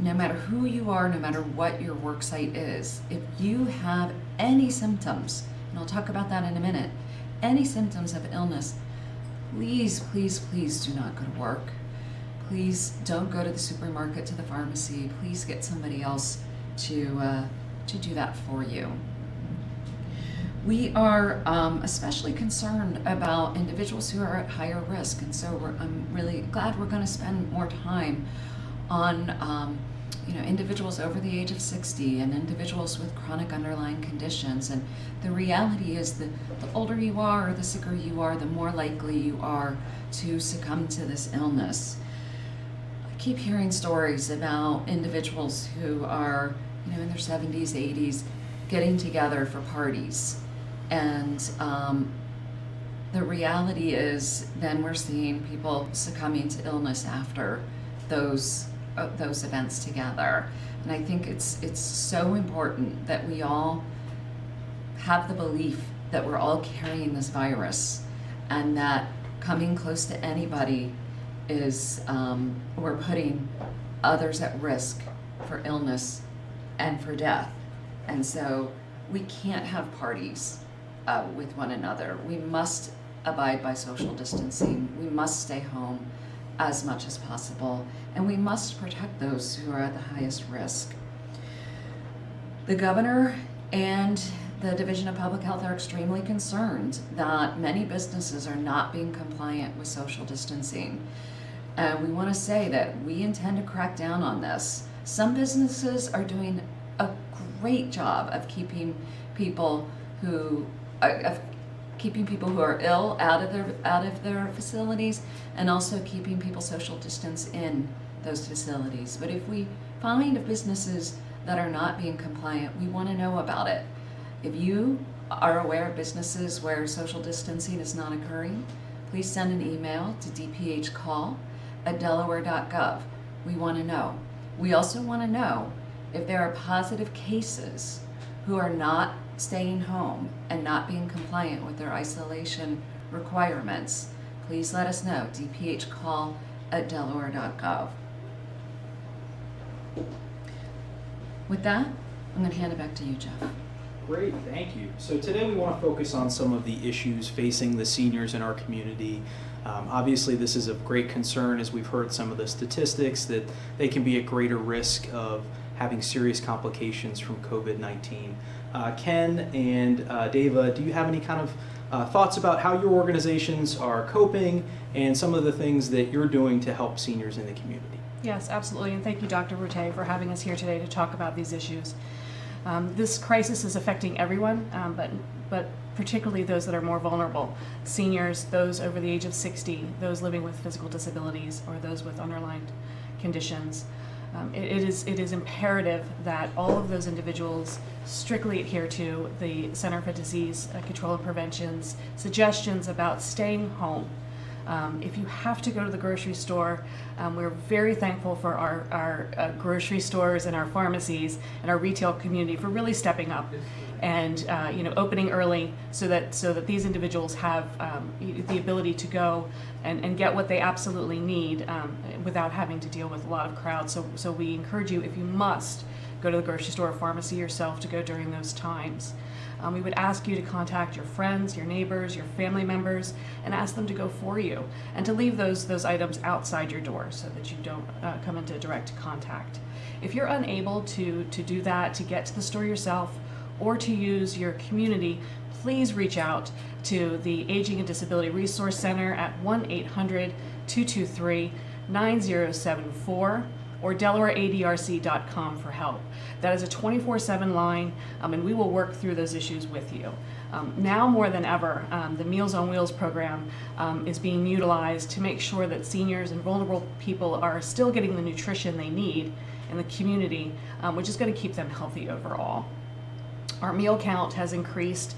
no matter who you are, no matter what your work site is, if you have any symptoms, and I'll talk about that in a minute, any symptoms of illness, please, please, please do not go to work. Please don't go to the supermarket, to the pharmacy. Please get somebody else to do that for you. We are especially concerned about individuals who are at higher risk, and so I'm really glad we're going to spend more time on individuals over the age of 60 and individuals with chronic underlying conditions. And the reality is that the older you are or the sicker you are, the more likely you are to succumb to this illness. I keep hearing stories about individuals who are in their 70s, 80s, getting together for parties. And the reality is then we're seeing people succumbing to illness after those events together. And I think it's so important that we all have the belief that we're all carrying this virus, and that coming close to anybody is we're putting others at risk for illness and for death. And so we can't have parties with one another. We must abide by social distancing. We must stay home as much as possible, and we must protect those who are at the highest risk. The governor and the Division of Public Health are extremely concerned that many businesses are not being compliant with social distancing. And we want to say that we intend to crack down on this. Some businesses are doing a great job of keeping people who are ill out of their facilities, and also keeping people social distance in those facilities. But if we find businesses that are not being compliant, we want to know about it. If you are aware of businesses where social distancing is not occurring, please send an email to dphcall@delaware.gov. We want to know. We also want to know if there are positive cases who are not staying home and not being compliant with their isolation requirements. Please let us know, dphcall@delaware.gov. With that, I'm going to hand it back to you, Jeff. Great, thank you. So today we want to focus on some of the issues facing the seniors in our community. Obviously, this is of great concern, as we've heard some of the statistics, that they can be at greater risk of having serious complications from COVID-19. Ken and Deva, do you have any kind of thoughts about how your organizations are coping and some of the things that you're doing to help seniors in the community? Yes, absolutely, and thank you, Dr. Route, for having us here today to talk about these issues. This crisis is affecting everyone, but particularly those that are more vulnerable: seniors, those over the age of 60, those living with physical disabilities, or those with underlying conditions. It is imperative that all of those individuals strictly adhere to the Center for Disease Control and Prevention's suggestions about staying home. If you have to go to the grocery store, we're very thankful for our grocery stores and our pharmacies and our retail community for really stepping up and opening early so that these individuals have the ability to go and get what they absolutely need without having to deal with a lot of crowds. So we encourage you, if you must, go to the grocery store or pharmacy yourself to go during those times. We would ask you to contact your friends, your neighbors, your family members, and ask them to go for you, and to leave those items outside your door so that you don't come into direct contact. If you're unable to do that, to get to the store yourself, or to use your community, please reach out to the Aging and Disability Resource Center at 1-800-223-9074. or DelawareADRC.com for help. That is a 24/7 line, and we will work through those issues with you. Now more than ever, the Meals on Wheels program is being utilized to make sure that seniors and vulnerable people are still getting the nutrition they need in the community, which is going to keep them healthy overall. Our meal count has increased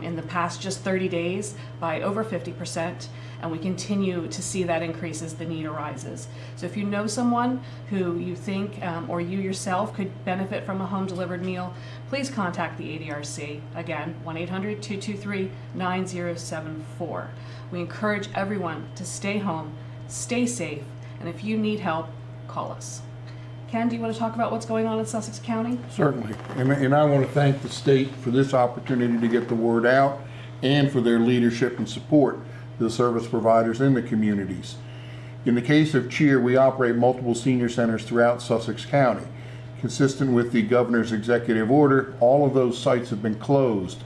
in the past just 30 days by over 50%, and we continue to see that increase as the need arises. So if you know someone who you think or you yourself could benefit from a home delivered meal, please contact the ADRC. Again, 1-800-223-9074. We encourage everyone to stay home, stay safe, and if you need help, call us. Ken, do you want to talk about what's going on in Sussex County? Certainly. And I want to thank the state for this opportunity to get the word out and for their leadership and support to the service providers in the communities. In the case of CHEER, we operate multiple senior centers throughout Sussex County. Consistent with the governor's executive order, all of those sites have been closed.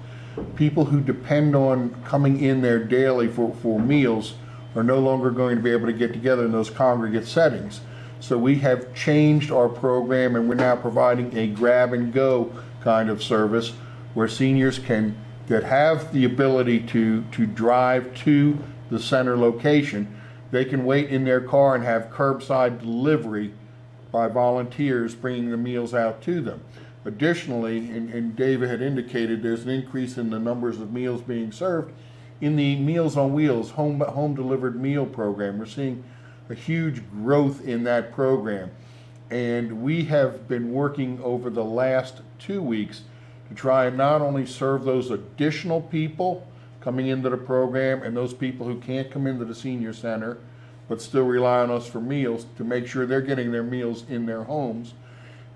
People who depend on coming in there daily for meals are no longer going to be able to get together in those congregate settings. So we have changed our program, and we're now providing a grab and go kind of service where seniors that have the ability to drive to the center location, they can wait in their car and have curbside delivery by volunteers bringing the meals out to them. Additionally, and David had indicated, there's an increase in the numbers of meals being served in the Meals on Wheels home delivered meal program. We're seeing a huge growth in that program, and we have been working over the last 2 weeks to try and not only serve those additional people coming into the program and those people who can't come into the senior center but still rely on us for meals, to make sure they're getting their meals in their homes.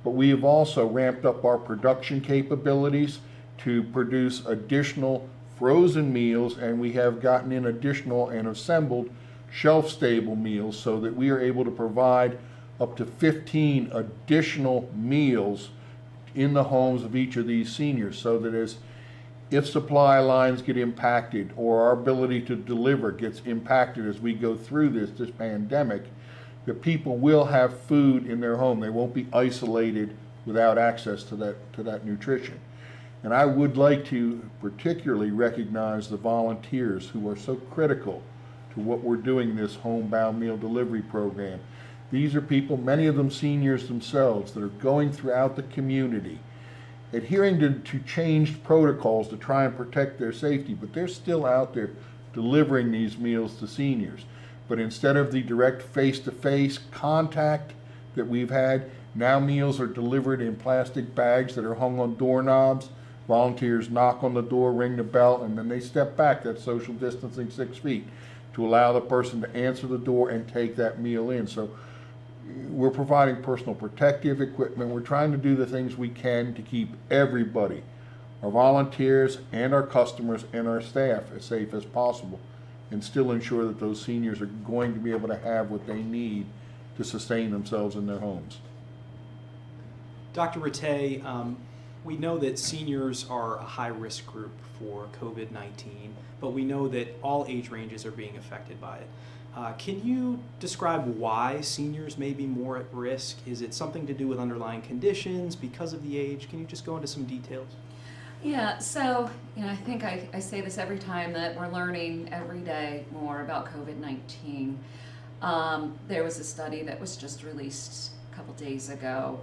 But we have also ramped up our production capabilities to produce additional frozen meals, and we have gotten in additional and assembled shelf-stable meals so that we are able to provide up to 15 additional meals in the homes of each of these seniors, so that if supply lines get impacted or our ability to deliver gets impacted as we go through this pandemic, that people will have food in their home. They won't be isolated without access to that nutrition. And I would like to particularly recognize the volunteers who are so critical to what we're doing in this homebound meal delivery program. These are people, many of them seniors themselves, that are going throughout the community, adhering to changed protocols to try and protect their safety, but they're still out there delivering these meals to seniors. But instead of the direct face-to-face contact that we've had, now meals are delivered in plastic bags that are hung on doorknobs. Volunteers knock on the door, ring the bell, and then they step back, that social distancing 6 feet, to allow the person to answer the door and take that meal in. So we're providing personal protective equipment. We're trying to do the things we can to keep everybody, our volunteers and our customers and our staff, as safe as possible, and still ensure that those seniors are going to be able to have what they need to sustain themselves in their homes. Dr. Rattay, we know that seniors are a high-risk group for COVID-19, but we know that all age ranges are being affected by it. Can you describe why seniors may be more at risk? Is it something to do with underlying conditions because of the age? Can you just go into some details? Yeah, so, I think I say this every time that we're learning every day more about COVID-19. There was a study that was just released a couple days ago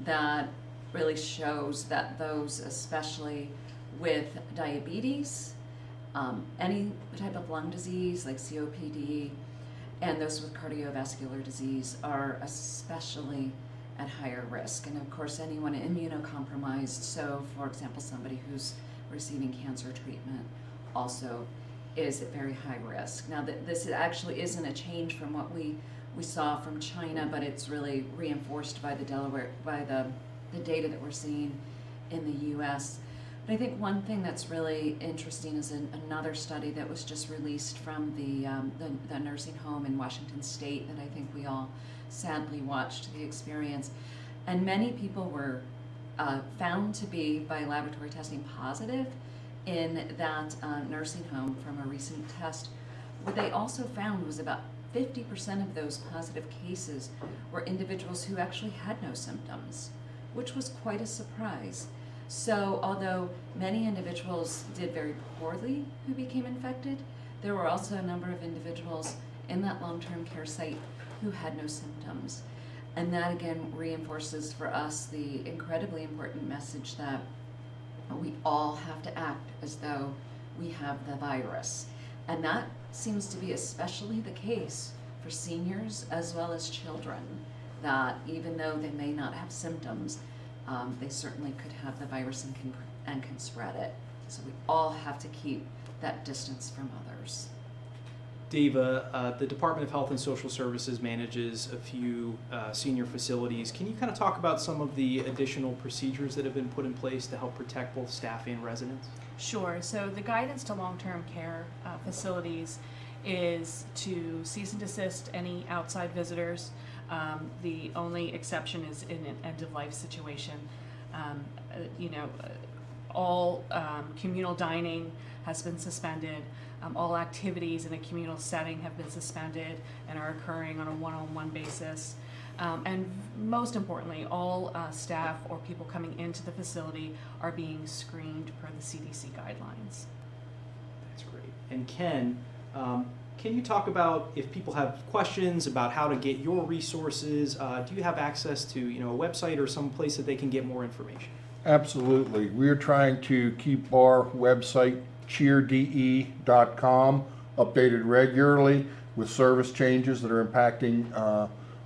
that really shows that those, especially with diabetes, any type of lung disease like COPD, and those with cardiovascular disease are especially at higher risk. And of course, anyone immunocompromised, so for example, somebody who's receiving cancer treatment also is at very high risk. Now, this actually isn't a change from what we saw from China, but it's really reinforced by the Delaware, by the data that we're seeing in the US. But I think one thing that's really interesting is another study that was just released from the nursing home in Washington State that I think we all sadly watched the experience. And many people were found to be, by laboratory testing, positive in that nursing home from a recent test. What they also found was about 50% of those positive cases were individuals who actually had no symptoms, which was quite a surprise. So although many individuals did very poorly who became infected, there were also a number of individuals in that long-term care site who had no symptoms. And that again reinforces for us the incredibly important message that we all have to act as though we have the virus. And that seems to be especially the case for seniors as well as children, that even though they may not have symptoms, they certainly could have the virus and can spread it. So we all have to keep that distance from others. Dava, the Department of Health and Social Services manages a few senior facilities. Can you kind of talk about some of the additional procedures that have been put in place to help protect both staff and residents? Sure. So the guidance to long-term care facilities is to cease and desist any outside visitors. The only exception is in an end-of-life situation. All communal dining has been suspended. All activities in a communal setting have been suspended and are occurring on a one-on-one basis. And most importantly, all staff or people coming into the facility are being screened per the CDC guidelines. That's great. And Ken, can you talk about if people have questions about how to get your resources? Do you have access to a website or some place that they can get more information? Absolutely. We're trying to keep our website, cheerde.com, updated regularly with service changes that are impacting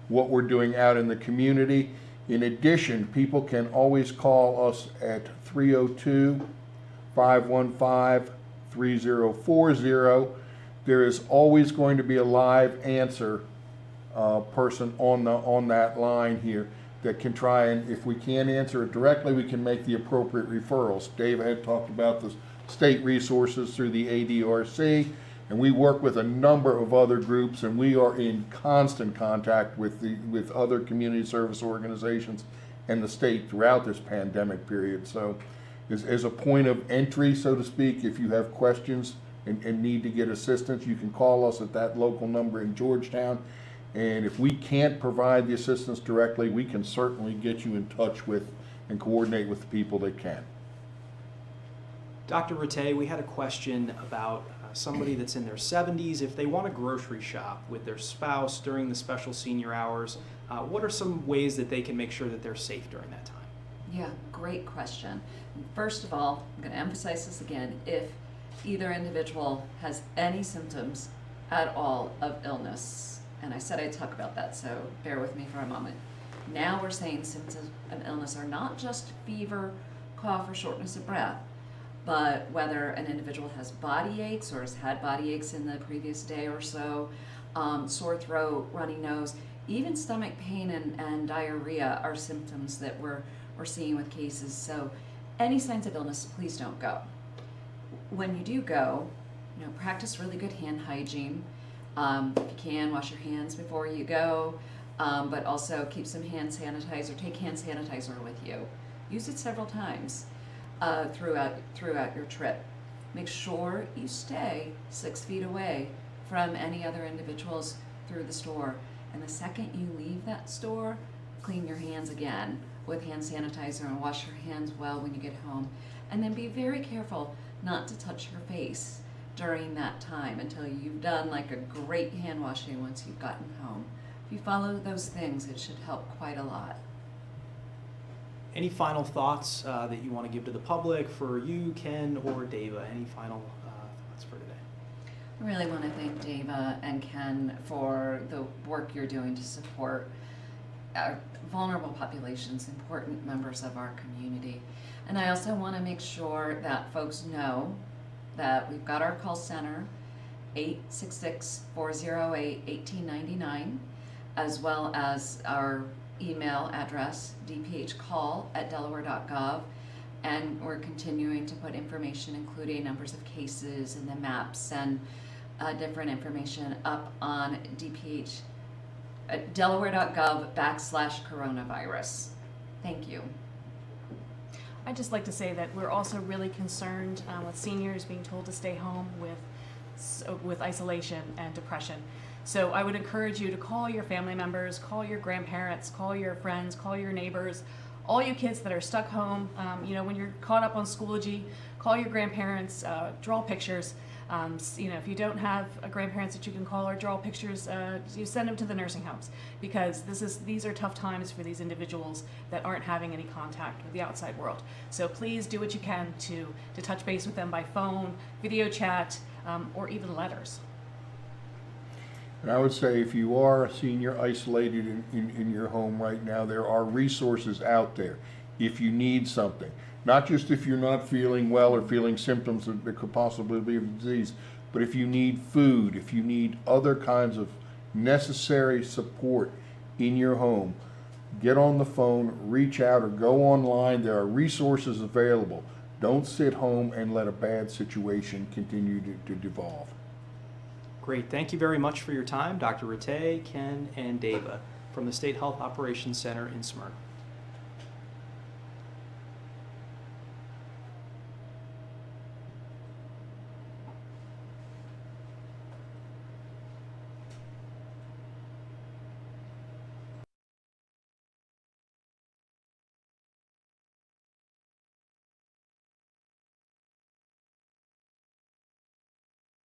what we're doing out in the community. In addition, people can always call us at 302-515-3040. There is always going to be a live answer person on that line here that can try, and if we can't answer it directly, we can make the appropriate referrals. Dave had talked about the state resources through the ADRC, and we work with a number of other groups, and we are in constant contact with other community service organizations and the state throughout this pandemic period. So as a point of entry, so to speak, if you have questions and need to get assistance, you can call us at that local number in Georgetown. And if we can't provide the assistance directly, we can certainly get you in touch with and coordinate with the people that can. Dr. Rattay, we had a question about somebody that's in their 70s. If they want to grocery shop with their spouse during the special senior hours, what are some ways that they can make sure that they're safe during that time? Yeah, great question. First of all, I'm going to emphasize this again. If either individual has any symptoms at all of illness, and I said I'd talk about that, so bear with me for a moment. Now we're saying symptoms of illness are not just fever, cough, or shortness of breath, but whether an individual has body aches or has had body aches in the previous day or so, sore throat, runny nose, even stomach pain and diarrhea are symptoms that we're seeing with cases. So any signs of illness, please don't go. When you do go, practice really good hand hygiene. If you can, wash your hands before you go, but also keep some hand sanitizer. Take hand sanitizer with you. Use it several times throughout your trip. Make sure you stay 6 feet away from any other individuals through the store. And the second you leave that store, clean your hands again with hand sanitizer and wash your hands well when you get home. And then be very careful not to touch your face during that time until you've done like a great hand washing once you've gotten home. If you follow those things, it should help quite a lot. Any final thoughts that you want to give to the public for you, Ken, or Dava? Any final thoughts for today? I really want to thank Dava and Ken for the work you're doing to support our vulnerable populations, important members of our community. And I also want to make sure that folks know that we've got our call center, 866-408-1899, as well as our email address, dphcall@delaware.gov, and we're continuing to put information, including numbers of cases and the maps and different information up on delaware.gov/coronavirus. Thank you. I'd just like to say that we're also really concerned with seniors being told to stay home with isolation and depression. So I would encourage you to call your family members, call your grandparents, call your friends, call your neighbors, all you kids that are stuck home. When you're caught up on Schoology, call your grandparents, draw pictures. If you don't have a grandparents that you can call or draw pictures, you send them to the nursing homes, because these are tough times for these individuals that aren't having any contact with the outside world. So please do what you can to touch base with them by phone, video chat, or even letters. And I would say if you are a senior isolated in your home right now, there are resources out there if you need something. Not just if you're not feeling well or feeling symptoms that could possibly be of disease. But if you need food, if you need other kinds of necessary support in your home, get on the phone, reach out, or go online. There are resources available. Don't sit home and let a bad situation continue to devolve. Great. Thank you very much for your time, Dr. Rattay, Ken, and Dava from the State Health Operations Center in Smyrna.